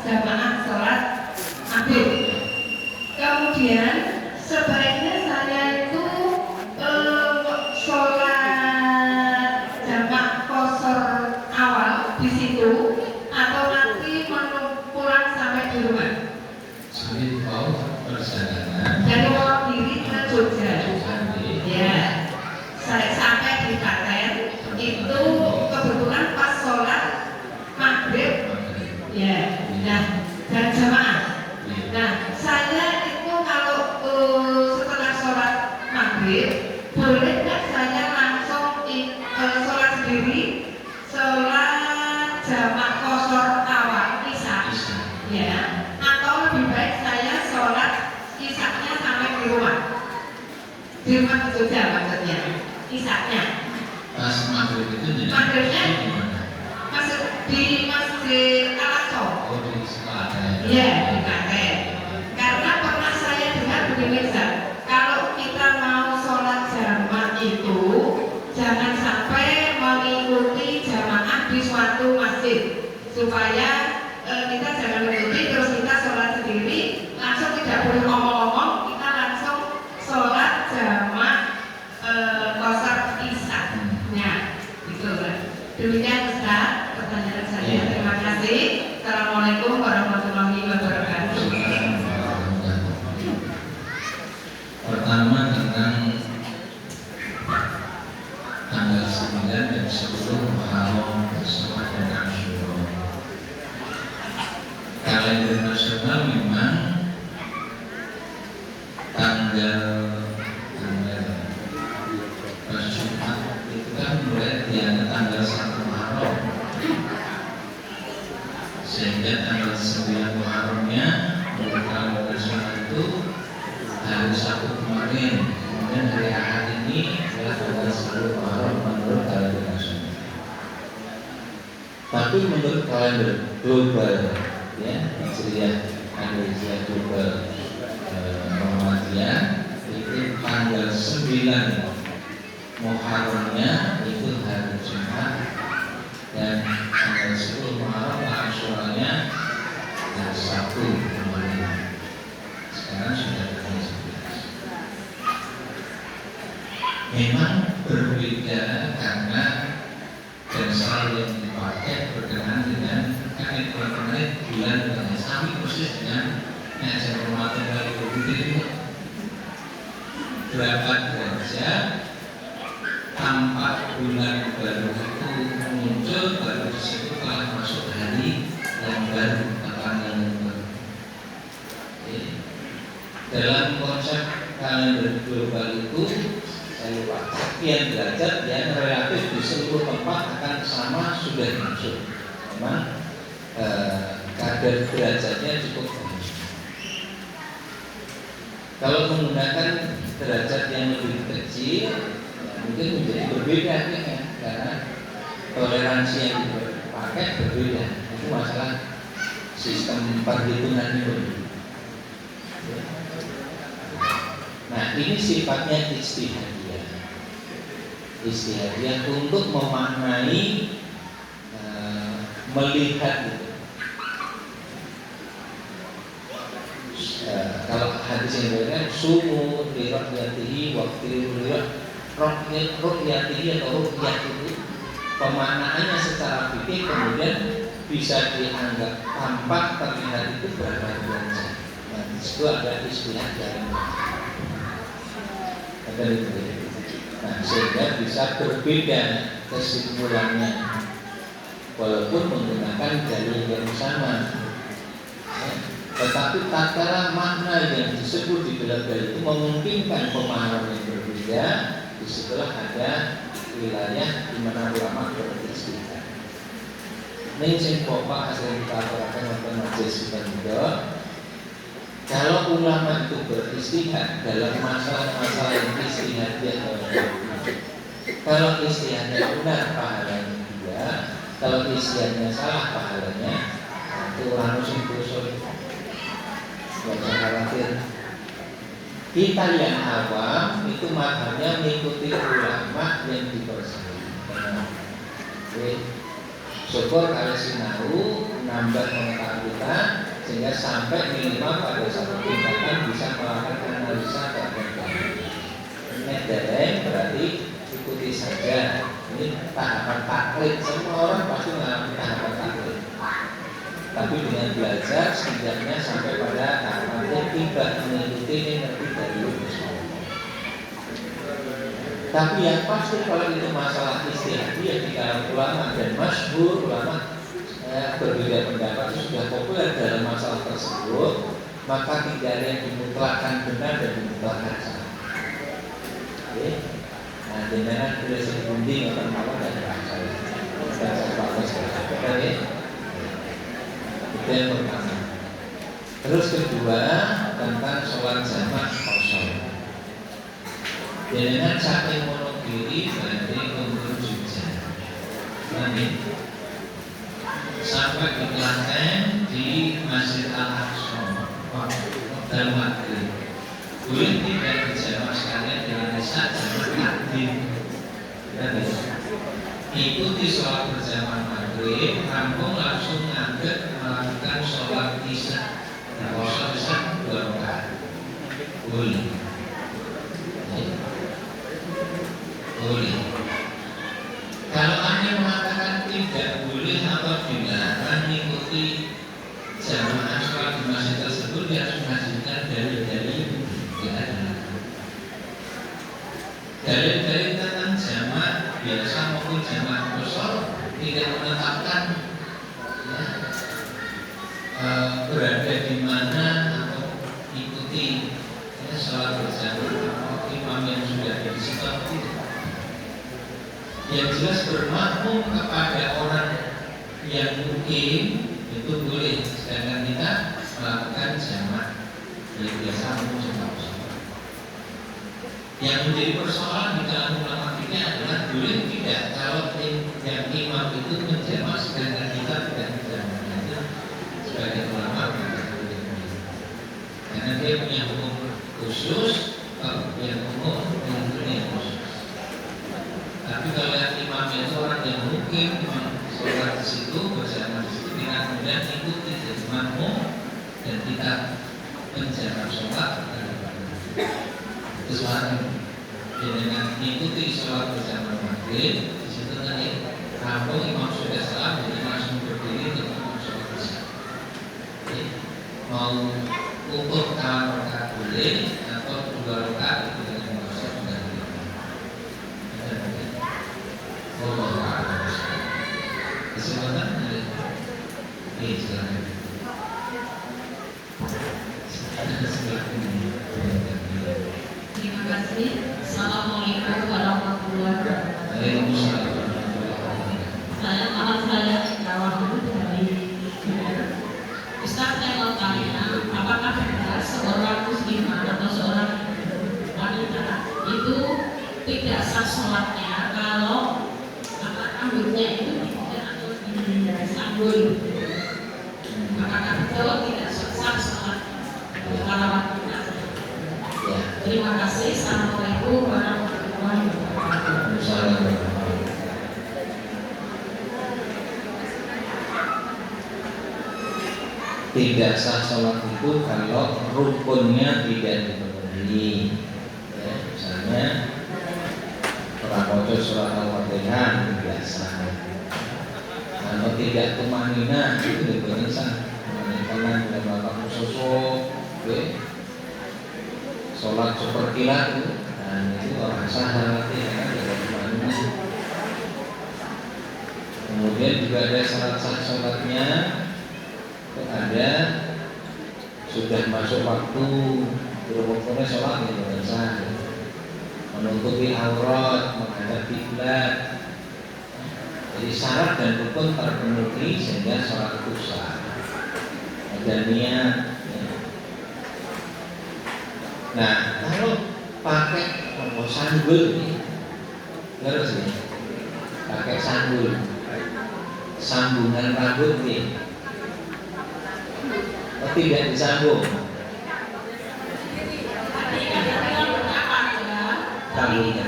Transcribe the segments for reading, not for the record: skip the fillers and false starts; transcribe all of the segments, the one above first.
jamaah sholat maghrib. Kemudian sebaiknya saya itu sholat jamaah qashar awal di situ atau nanti pulang sampai di rumah. Jadi perjalanan Dari Wonogiri ke Jogja. Ya, saya sampai di Klaten itu kebetulan pas sholat maghrib. Ya, nah dan jamaah. Nah, saya itu kalau setelah sholat maghrib, boleh nggak saya langsung sholat sendiri, sholat jamaah qashar awal isya, ya, atau lebih baik saya sholat isyaknya sampai di rumah di Jogja maksudnya, isyaknya. pas maghrib itu Maghribnya masuk di Masjid Al-Aqsa. oh di sekolah Iya, di Klaten. Karena pernah saya dengar begini, Zat, kalau kita mau sholat jamaah itu jangan sampai mengikuti jamaah di suatu masjid, supaya kita jangan mengikuti terus kita sholat sendiri, langsung tidak boleh ngomong-ngomong, kita langsung sholat jamaah qashar isya. Nah, itu Zat. Demikian Ustaz pertanyaan saya. Terima kasih. Assalamualaikum warahmatullahi wabarakatuh. Pertama tentang tanggal 9 dan 10 Muharram bersama dengan Asyura. Kalender nasional memang tanggal pas Jumat itu kan mulai dianggap tanggal 1 Muharram, sehingga tanggal 9 Muharramnya menurut kalender nasional itu hari Sabtu kemarin, kemudian hari Ahad ini adalah tanggal 10 Muharram menurut kalender nasional. Tapi menurut kalender global, ya, Hijriah Indonesia global Muhammadiyah itu tanggal 9 Muharramnya itu hari Jumat dan tanggal 10 Muharram Asyuranya hari Sabtu kemarin. Sekarang sudah tanggal 11. Memang berbeda karena dan selalu yang dipakai berkenaan dengan kan kemarin bulan dengan sami persis dengan ngajar Ramadan dari Bukit berapa derajat tampak bulan baru itu muncul, baru disitu telah masuk hari yang baru atau yang baru. Dalam konsep kalender global itu saya lupa sekian derajat yang relatif di seluruh tempat akan sama sudah masuk. Memang kadar derajatnya cukup banyak. Kalau menggunakan derajat yang lebih kecil mungkin menjadi berbeda ya, karena toleransi yang dipakai berbeda. Itu masalah sistem perhitungan itu. Nah, ini sifatnya istihadiyah untuk memaknai melihat itu. Kalau hadis yang berbeda sumu liru'yatihi waktu ru'yatihi atau ru'yat itu pemaknaannya secara fikih kemudian bisa dianggap tampak terlihat itu berapa derajat. Nah, itu ada istihadiyah. Nah, sehingga bisa berbeda kesimpulannya walaupun menggunakan dalil yang sama. Tetapi tatkala makna yang disebut di dalam dalil itu memungkinkan pemahaman yang berbeda, disitulah ada wilayah di mana ulama beristihad. Ini sing pokok hasil kita aturaken wonten majelis kita juga. Kalau ulama itu beristihad dalam masalah-masalah yang istihadiyah, kalau istihadnya benar pahalanya 2, kalau istihadnya salah pahalanya itu orang musim kusur. Gak usah khawatir. Kita yang awam itu makanya mengikuti ulama yang dipercaya. Syukur kalau sinau nambah pengetahuan kita. sehingga sampai minimal pada satu tingkatan bisa melakukan analisa terhadap dereng berarti ikuti saja. Ini tahapan taklid, semua orang pasti mengalami tahapan taklid. Tapi dengan belajar setidaknya sampai pada tahapan tidak mengikuti ini lebih dari lulus. Tapi yang pasti kalau itu masalah istihadi ya di kalangan ulama dan masyhur ulama berbeda pendapat itu sudah populer dalam masalah tersebut, maka tidak ada yang dimutlakkan benar dan dimutlakkan salah. Oke. Nah, dengan tulis gunting atau malah dan bahasa oke. Itu yang pertama. Terus kedua tentang sholat jamak kosong. Dengan saking monogiri berarti untuk juga. Nanti sampai di Klaten di Masjid Al-Aqsa dan maghrib. Boleh tidak berjamaah sekalian dengan isya jamak takdim. Ikuti sholat berjamaah maghrib, rampung langsung ngadeg melakukan sholat isya. Sholat isya 2 rakaat. Boleh. Boleh. Kalau Anda mengatakan tidak boleh atau dilarang mengikuti jamaah sholat di masjid tersebut, dia harus menghasilkan dalil-dalil. Dalil-dalil tentang jamaah biasa maupun jamaah kosong tidak menetapkan berada di mana atau ikuti sholat berjamaah atau imam yang sudah di situ. Yang jelas bermakmum kepada orang yang mungkin itu boleh, sedangkan kita melakukan jamak yang biasa umum jamak. Yang menjadi persoalan di dalam ulama fikih adalah boleh tidak kalau yang imam itu menjamak sedangkan kita tidak menjamak. Itu sebagai ulama karena dia punya hukum khusus, yang umum yang khusus. Tapi kalau yang imam itu orang yang mungkin sholat di situ, berjamaah di situ, kita kemudian ikuti jadi makmum dan kita menjamak sholat. Itu soalnya dengan ikuti sholat berjamaah maghrib di situ tadi rampung imam sudah salam jadi langsung berdiri untuk sholat isya. Mau ukur kawan rakaat boleh atau 2 rakaat itu dengan maksud sudah boleh. Kesempatan ada. Silakan. Terima kasih. Assalamualaikum warahmatullahi wabarakatuh. Saya Jawahir dari Ustaz, saya mau tanya, apakah benar seorang muslimah atau seorang wanita itu tidak sah sholatnya kalau rambutnya itu tidak atau disanggul? Apakah betul tidak sah sholat kalau wanita? Terima kasih. Assalamualaikum warahmatullahi wabarakatuh. Tidak sah sholat itu kalau rukunnya tidak dipenuhi. Ya, misalnya pramoco surat Al-Fatihah tidak sah. Kalau tidak tumanina itu tidak sah. Karena tidak melakukan susu, sholat seperkilat itu, dan itu orang sah nanti karena tidak tumanina. Kemudian juga ada syarat sah sholatnya. Ada sudah masuk waktu berukurnya sholat yang sah, menutupi aurat, menghadap kiblat. Jadi syarat dan rukun terpenuhi sehingga sholat itu sah. Ada niat. Nah, kalau pakai sanggul ini, harus ya, pakai sanggul, sambungan rambut ini. Tidak disambung. Rambutnya.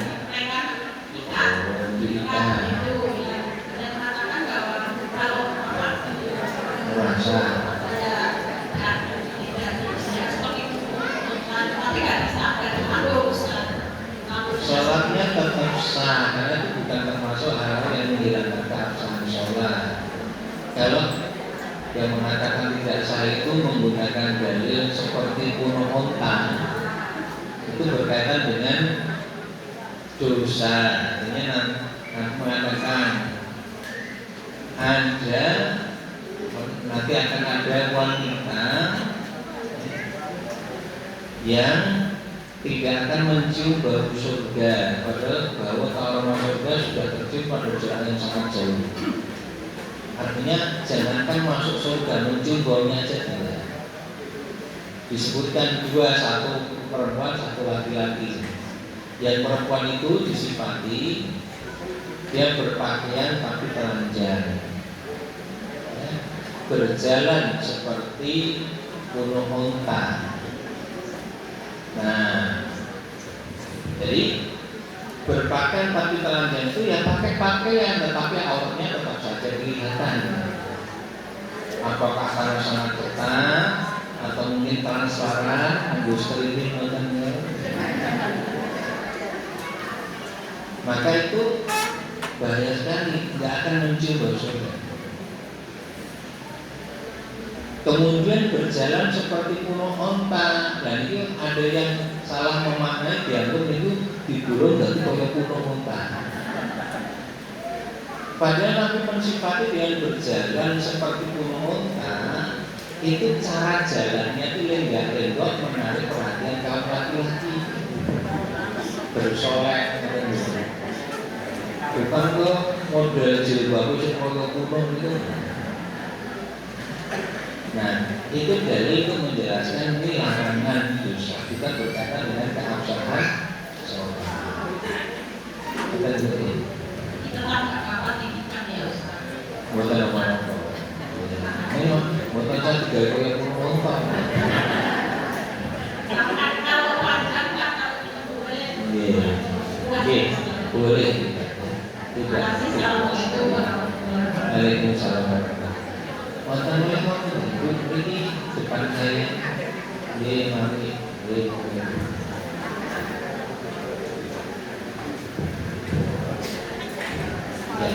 Merasa. sholat tidak sah itu menggunakan dalil seperti kuno onta, itu berkaitan dengan dosa. Artinya mengatakan nanti akan ada wanita yang tidak akan mencium bau surga, padahal bau aroma surga sudah tercium pada jarak yang sangat jauh. Artinya jangankan masuk surga, mencium baunya aja tidak. Disebutkan dua, satu perempuan, satu laki-laki. Yang perempuan itu disifati dia berpakaian tapi telanjang, ya, berjalan seperti burung unta. Nah, jadi berpakaian tapi telanjang itu ya pakai pakaian, tetapi auratnya tetap saja kelihatan. Apakah karena sangat ketat atau mungkin transparan, Agus keriting macamnya. Maka itu bahaya sekali, nggak akan mencium bau surga. Kemudian berjalan seperti kuno onta. Dan ini ada yang salah memaknai, dianggap itu digulung dari koyo kuno onta. Padahal Nabi mensifati dengan berjalan seperti kuno onta. Itu cara jalannya itu lenggak-lenggok menarik perhatian kaum laki-laki. Bersolek, bukan kok model jilbab itu koyo kuno itu. Nah, itu dalil itu menjelaskan ini larangan dosa. Kita berkaitan dengan keabsahan sholat. Kita juga Itu kan apa didikan ya Ustaz? buatan apa-apa. Ini buatan saya tiga kali pun apa? Kalau panjang kalau itu boleh. Iya, boleh. Tidak. Waalaikumsalam. Wonten ini depan saya. Nggih, mari. Nggih. Ya.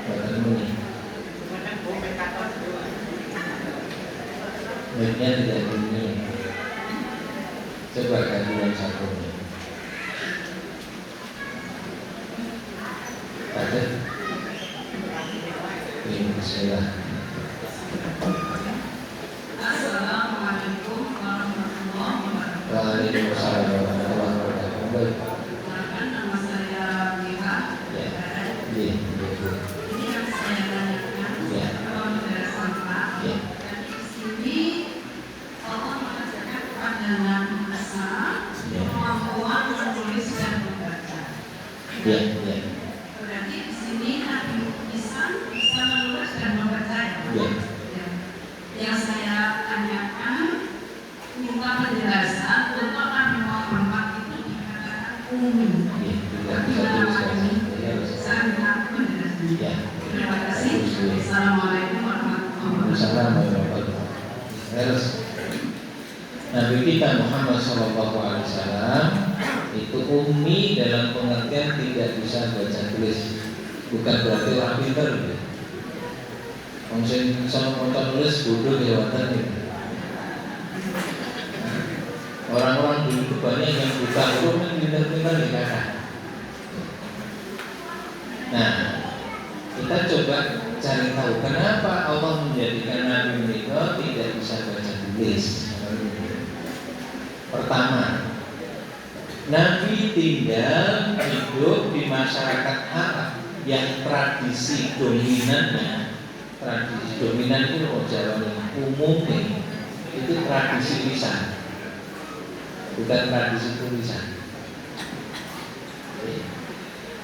Wonten ini. Media tidak bunyi. Coba ganti yang satu. Ada. Bismillah. Assalamualaikum warahmatullahi wabarakatuh. Waalaikumsalam warahmatullahi wabarakatuh. Nama saya Mira. Ya. Iya. Ini yang saya tanyakan. Ya. Kalau negara sampah. Ya. Di sini Allah mengajarkan kepada Nabi Musa kemampuan menulis dan membaca. Ya. Berarti di sini Nabi Isa bisa menulis dan membaca. Ya. Yang saya tanyakan, minta penjelasan untuk Nabi Muhammad itu dikatakan ummi. Ya. Tidak bisa tulis. Ya. Saya minta penjelasan. Ya. Terima kasih. Assalamualaikum warahmatullahi wabarakatuh. Terus Nabi kita Muhammad SAW itu ummi dalam pengertian tidak bisa baca tulis, bukan berarti orang pintar. Orang yang bisa baca tulis bodoh jawatan itu. Orang-orang dulu banyak yang buta huruf yang pintar-pintar dikata. Nah, kita coba cari tahu kenapa Allah menjadikan Nabi mereka tidak bisa baca tulis. Pertama, Nabi tinggal hidup di masyarakat Arab yang tradisi dominan itu loh Jawa umumnya itu tradisi lisan, bukan tradisi tulisan.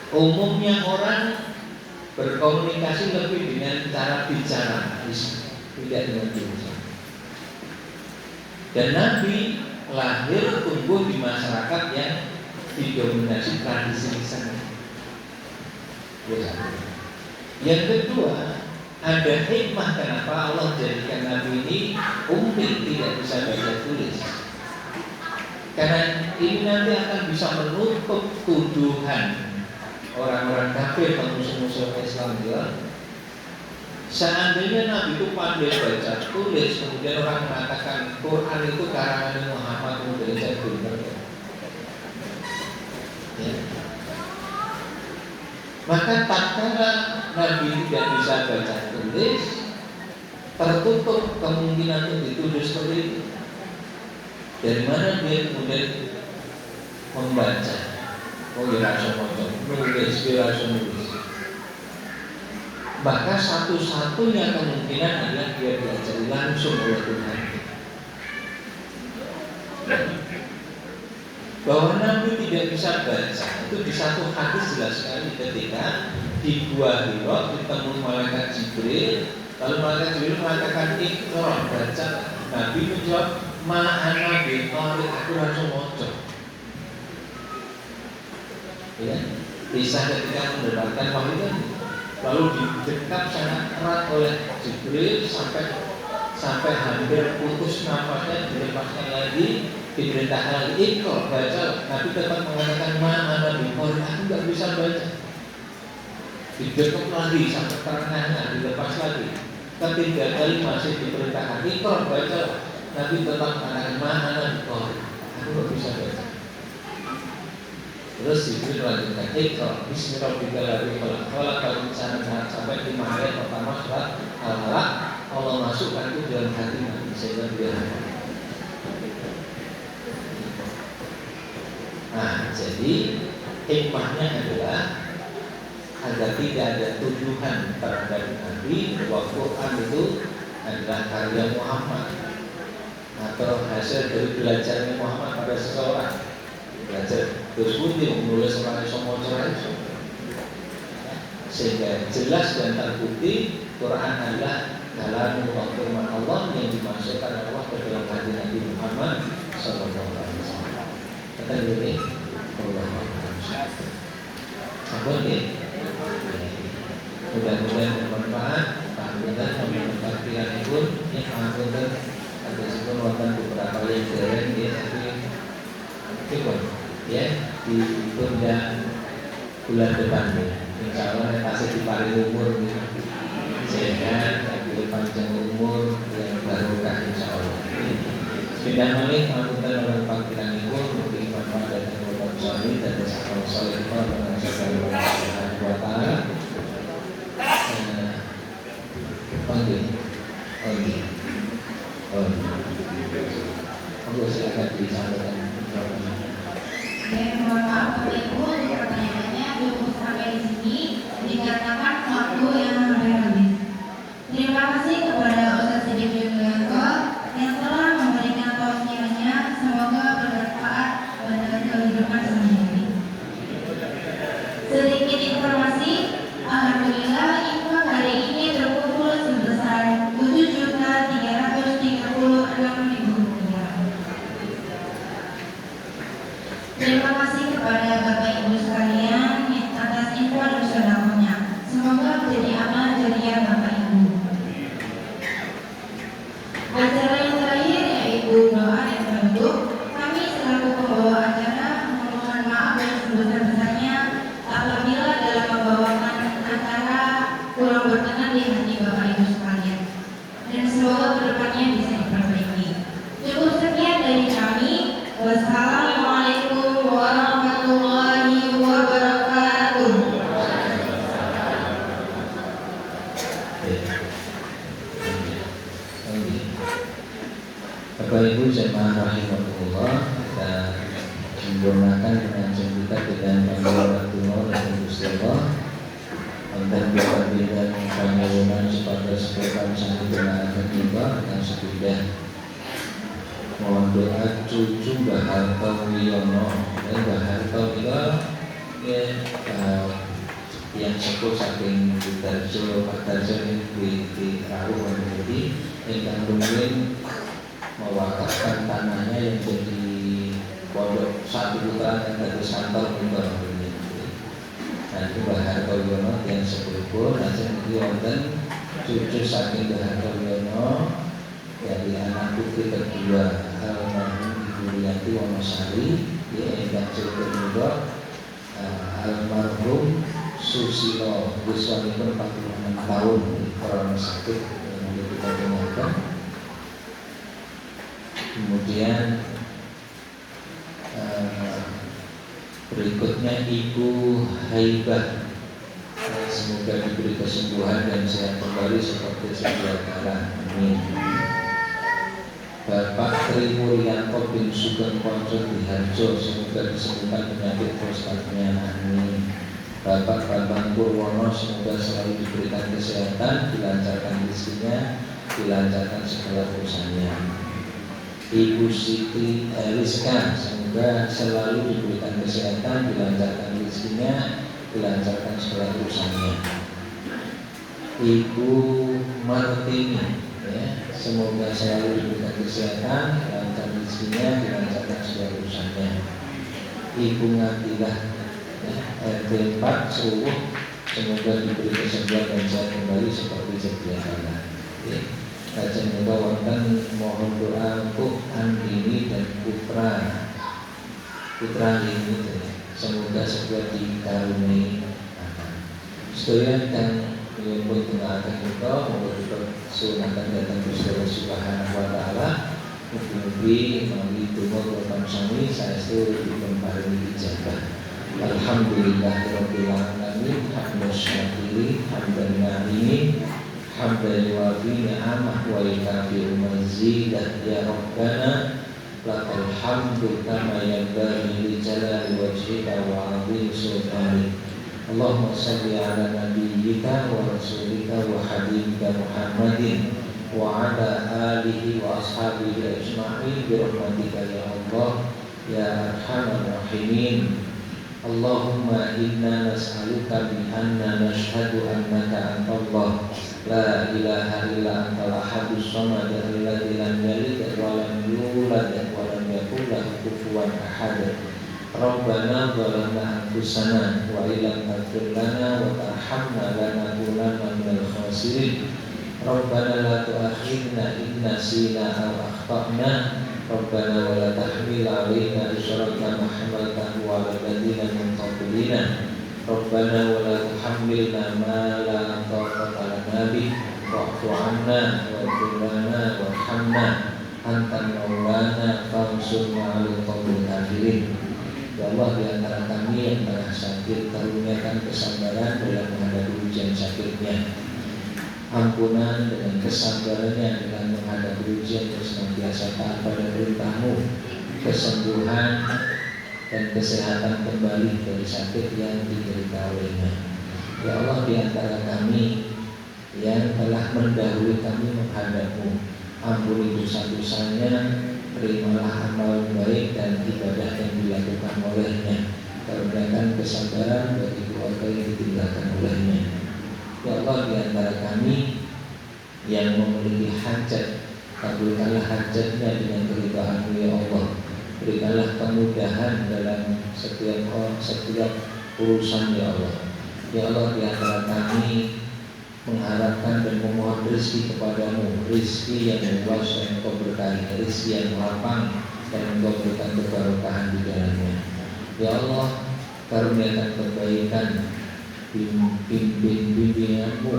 Umumnya orang berkomunikasi lebih dengan cara bicara, tidak dengan tulisan. Dan Nabi lahir tumbuh di masyarakat yang didominasi tradisi lisan. Yang kedua, ada hikmah kenapa Allah jadikan Nabi ini ummi, tidak bisa baca tulis. Karena ini nanti akan bisa menutup tuduhan orang-orang kafir atau musuh-musuh Islam juga Seandainya Nabi itu pandai baca tulis, kemudian orang mengatakan Quran itu karangan Muhammad dari Jabir, ya. Maka tatkala Nabi tidak bisa baca tulis, tertutup kemungkinan untuk ditulis seperti itu. Dari mana dia kemudian membaca? Oh ya langsung nulis, dia langsung nulis. Maka satu-satunya kemungkinan adalah dia diajari langsung oleh Tuhan. Bahwa Nabi tidak bisa baca itu di satu hadis jelas sekali ketika di Gua Hira ditemu malaikat Jibril, lalu malaikat Jibril mengatakan Iqra, baca. Nabi menjawab ma'ana biqari, aku langsung mocok. Ya, bisa ketika mendapatkan wahyu kan, lalu didekap sangat erat oleh Jibril sampai hampir putus nafasnya, dilepaskan lagi, diperintahkan lagi Iqra, baca. Nabi tetap mengatakan ma'ana biqari, aku nggak bisa baca. Didekap lagi sampai terengah-engah, dilepas lagi. Ketiga kali masih diperintahkan Iqra, baca. Nabi tetap mengatakan ma'ana biqari, aku nggak bisa baca. Terus Jibril melanjutkan Iqra bismi rabbikal ladzi khalaqal insana, sampai 5 ayat pertama surat Al-Alaq. Allah masukkan itu dalam hati Nabi sehingga dia hafal. Nah, jadi hikmahnya adalah agar tidak ada tuduhan terhadap Nabi bahwa Quran itu adalah karya Muhammad atau hasil dari belajarnya Muhammad pada seseorang. Belajar terus putih menulis orang yang motor itu, sehingga jelas dan terbukti Quran adalah dalam firman Allah yang dimasukkan Allah ke dalam hati Nabi Muhammad Sallallahu Alaihi Wasallam. Kata ini Allah apa ini? Mudah-mudahan bermanfaat. Mudah-mudahan bermanfaat pikiran pun yang mengatur ada sebelum wonten beberapa yang keren ya, tapi ya ditunda bulan depan ya. Insya Allah kasih di paling umur gitu. Sehat, ambil panjang umur yang barokah insya Allah. Pindah malih mengaturkan orang panggilan itu memberi manfaat dan kemudahan suami dan bersama soleh dengan segala macam buat taala. Allah silakan disampaikan. Mohon maaf Bapak Ibu, pertanyaannya cukup sampai di sini dikarenakan waktu yang hampir habis. Terima kasih kepada Ustaz Siddiq Yulianto yang telah memberikan tausiahnya, semoga bermanfaat pada kehidupan sehari-hari. Sedikit informasi, alhamdulillah infak hari ini terkumpul sebesar 7.336.000 rupiah. Terima kasih kepada Bapak Ibu sekalian atas info dan sedekahnya. Semoga menjadi amal jariah Bapak Ibu. Acara yang terakhir yaitu doa dan penutup. Kami selaku pembawa acara mohon maaf yang sebesar-besarnya apabila dalam membawakan acara kurang berkenan di hati Bapak Ibu sekalian. Dan semoga kedepannya bisa diperbaiki. Cukup sekian dari kami. Wassalamualaikum warahmatullahi wabarakatuh. Bapak Ibu jemaah rahimahullah, kita sempurnakan pengajian kita dengan panggilan Tuhan dan Gusti Allah. Dan berbeda panggilan sebagai sebuah sangat benar juga yang sudah mohon doa cucu Mbah Harto Wiono. Mbah Harto itu yang sepuh saking Darjo, Pak Darjo di Rawuh menjadi yang mungkin mewakafkan tanahnya yang jadi pondok satu putaran yang dari Santor Mimbar ini. Dan itu Mbah Harto Wiono yang sepuh pun hasil wonten cucu saking Mbah Harto Wiono dari anak putri kedua almarhum Ibu Rianti Wonosari, yang cucu kedua almarhum Susilo, usianya 46 tahun. karena sakit yang kita dengarkan. Kemudian berikutnya Ibu Haibah, semoga diberi kesembuhan dan sehat kembali seperti sedia kala. Amin. Bapak Tri Muryanto bin Sugeng Konco di Harjo, semoga disembuhkan penyakit prostatnya. Amin. Bapak Bambang Purwono, semoga selalu diberikan kesehatan, dilancarkan rezekinya, dilancarkan segala urusannya. Ibu Siti Eliska, semoga selalu diberikan kesehatan, dilancarkan rezekinya, dilancarkan segala urusannya. Ibu Martini, ya, semoga selalu diberikan kesehatan, dilancarkan rezekinya, dilancarkan segala urusannya. Ibu Ngatilah, ya, RT 4 Seruh, semoga diberi kesembuhan dan sehat kembali seperti sedia kala. Ya. Kajian kita wonten mohon doa untuk Andini dan putra ini, semoga segera dikaruniai anak. Sedaya dan menyebut doakan kita, moga dipersunahkan datang Gusti Allah Subhanahu wa taala. Mugi-mugi menawi donga kula sami saestu dipun paringi ijabah. Alhamdulillahirabbil alamin, hamdan syakiri, hamdan na'imi, hamdan yuwafi ni'amah wa yukafi'u mazidah. Ya Rabbana lakal hamdu kama yanbaghi li jalali wajhika wa 'azimi sultanik. Allahumma shalli ala nabiyyika wa rasulika wa habibika Muhammadin wa ala alihi wa ashabihi ajma'in bi rahmatika ya Allah ya arhamar rahimin. Allahumma inna nas'aluka bi anna nashhadu annaka antallah la ilaha illa antal ahadus samad alladzi lam yalid wa lam yulad wa lam yakul lahu kufuwan ahad. Rabbana zalamna anfusana wa illam taghfir lana wa tarhamna lanakunanna minal khasirin. Rabbana la tu'akhidna in nasina aw akhtana. Rabbana wa la tahmil 'alaina isran kama hamaltahu 'ala alladziina min qablina. Rabbana wa la tuhammilna ma la taqata lana bih wa'fu 'anna waghfir lana warhamna anta maulana fansurna 'alal qaumil kafirin. Ya Allah, di antara kami yang tengah sakit, karuniakan kesabaran dalam menghadapi ujian sakitnya, ampunan dengan kesabarannya dalam menghadapi ujian, terus senantiasa taat pada perintahmu, kesembuhan dan kesehatan kembali dari sakit yang diderita olehnya. Ya Allah, di antara kami yang telah mendahului kami menghadapmu, ampuni dosa-dosanya, terimalah amal baik dan ibadah yang dilakukan olehnya, karuniakan kesabaran bagi keluarga yang ditinggalkan olehnya. Ya Allah, di antara kami yang memiliki hajat, kabulkanlah hajatnya dengan keridhaan-Mu ya Allah. Berikanlah kemudahan dalam setiap urusan ya Allah. Ya Allah, di antara kami mengharapkan dan memohon rezeki kepadamu, rezeki yang luas dan Engkau berkahi, rezeki yang lapang dan Engkau berikan keberkahan di dalamnya. Ya Allah, karuniakan kebaikan, bimbinganmu,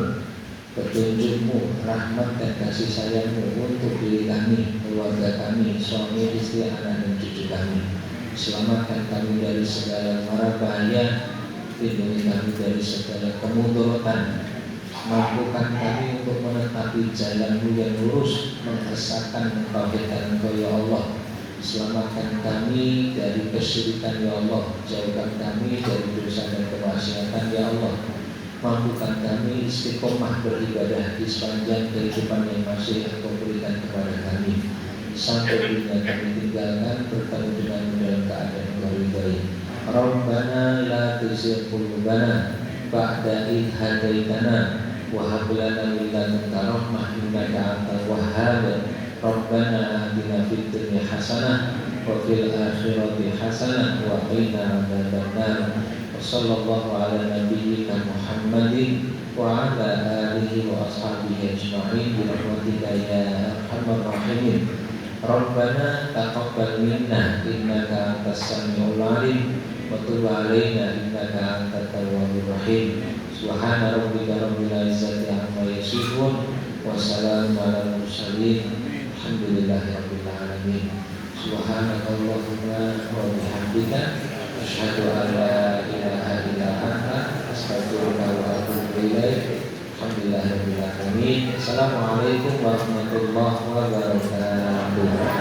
petunjukmu, rahmat dan kasih sayangmu untuk diri kami, keluarga kami, suami, istri, anak dan cucu kami. Selamatkan kami dari segala mara bahaya, lindungi kami dari segala kemudorotan, mampukan kami untuk menetapi jalan-Mu yang lurus, mengesahkan mentauhidkan Engkau ya Allah. Selamatkan kami dari kesyirikan ya Allah, jauhkan kami dari dosa dan kemaksiatan ya Allah. Mampukan kami istiqomah beribadah di sepanjang kehidupan yang masih Engkau berikan kepada kami, sampai dunia kami tinggalkan, bertemu dengan dalam keadaan Engkau ridhai. Rabbana la tuzigh qulubana ba'da idh hadaitana wa hab lana min ladunka rahmah innaka antal wahhab. Rabbana atina fid dunya hasanah wa fil akhirati hasanah wa qina adzabannar. Sallallahu ala nabiyyina Muhammadin wa ala alihi wa ashabihi ajma'in bi rahmatika ya arhamar rahimin. Rabbana taqabbal minna innaka antas samiul alim wa tub alaina innaka antat tawwabur rahim. Subhana rabbika rabbil izzati amma yasifun yasifun. Wassalamu ala mursalin. Alhamdulillahirabbil alamin. Subhanakallahumma wa bihamdika asyhadu an la ilaha illa anta astaghfiruka wa atubu ilaik. Alhamdulillahirabbil alamin. Assalamualaikum warahmatullahi wabarakatuh.